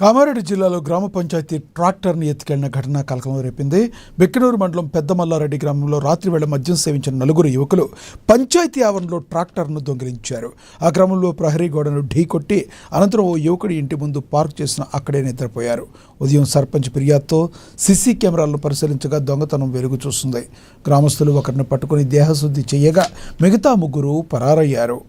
కామారెడ్డి జిల్లాలో గ్రామ పంచాయతీ ట్రాక్టర్ని ఎత్తుకెళ్లిన ఘటన కలకలం రేపింది. బెక్కినూరు మండలం పెద్దమల్లారెడ్డి గ్రామంలో రాత్రి వేళ మద్యం సేవించిన నలుగురు యువకులు పంచాయతీ ఆవరణలో ట్రాక్టర్ను దొంగిలించారు. ఆ క్రమంలో ప్రహరీ గోడను ఢీకొట్టి అనంతరం ఓ యువకుడి ఇంటి ముందు పార్క్ చేసిన అక్కడే నిద్రపోయారు. ఉదయం సర్పంచ్ ఫిర్యాదుతో సీసీ కెమెరాలను పరిశీలించగా దొంగతనం వెలుగు చూస్తుంది. గ్రామస్తులు ఒకరిని పట్టుకుని దేహశుద్ధి చేయగా మిగతా ముగ్గురు పరారయ్యారు.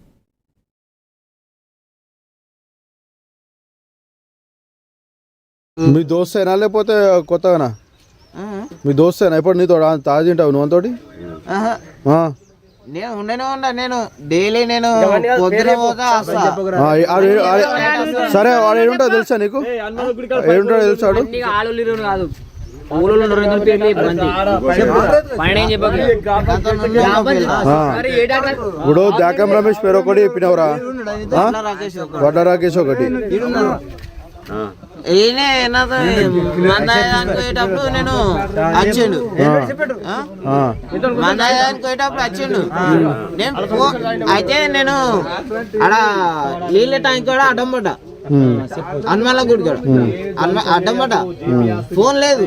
మీ దోస్తేనా లేకపోతే కొత్తగానా? మీ దోస్తేనా? ఇప్పుడు నీతో తాగి తింటావు నువ్వు అంతోటి? నేను ఉండనే ఉన్నా. నేను డైలీ నేను సరే వాడు ఏడుంటో తెలుసా నీకు? ఏడుంటో తెలుసాడు? ఇప్పుడు జాకం రమేష్ పేరు ఒకటి చెప్పినవరా, వడ్డ రాకేష్ ఒకటి. పోయేటప్పుడు నేను వచ్చిండు, మందాయానికి పోయేటప్పుడు వచ్చిండు. అయితే నేను ఆడ నీళ్ళ ట్యాంక్ కూడా అడ్డం పడ్డా, హనుమాన్ల గుడి కూడా అడ్డం పడ్డా. ఫోన్ లేదు,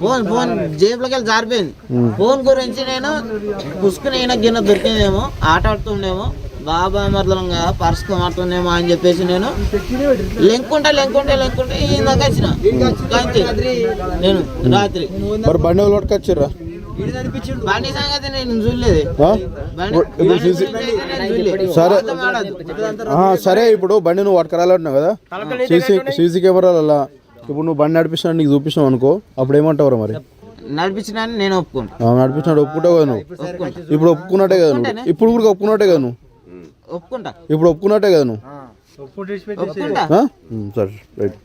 ఫోన్ జేబులోకి వెళ్ళి జారిపోయింది. ఫోన్ గురించి నేను పుసుకుని గిన్నె దొరికిందేమో, ఆట ఆడుతుండేమో, బాబా మరలంగా పర్స్ మారుతుందేమో అని చెప్పేసి నేను లెంకుంటే ఇందాక వచ్చిన నేను రాత్రి. బండి సంగతి నేను చూడలేదు. సరే ఇప్పుడు బండి నువ్వు పట్టుకురాలంటున్నావు కదా, సీసీ కెమెరాల ఇప్పుడు నువ్వు బండి నడిపిస్తున్నా నీకు చూపిస్తున్నావు అనుకో, అప్పుడు ఏమంటావు మరి? నడిపించిన నేను ఒప్పుకుంటా. నడిపించినాడు ఒప్పుకుంటావు కదా నువ్వు? ఇప్పుడు ఒప్పుకున్నట్టే కదా నువ్వు? ఇప్పుడు కూడా ఒప్పుకున్నట్టే కదా నువ్వు? ఒప్పుకుంటా. ఇప్పుడు ఒప్పుకున్నట్టే కదా నువ్వు? ఒప్పుకుంటా. సరే రైట్.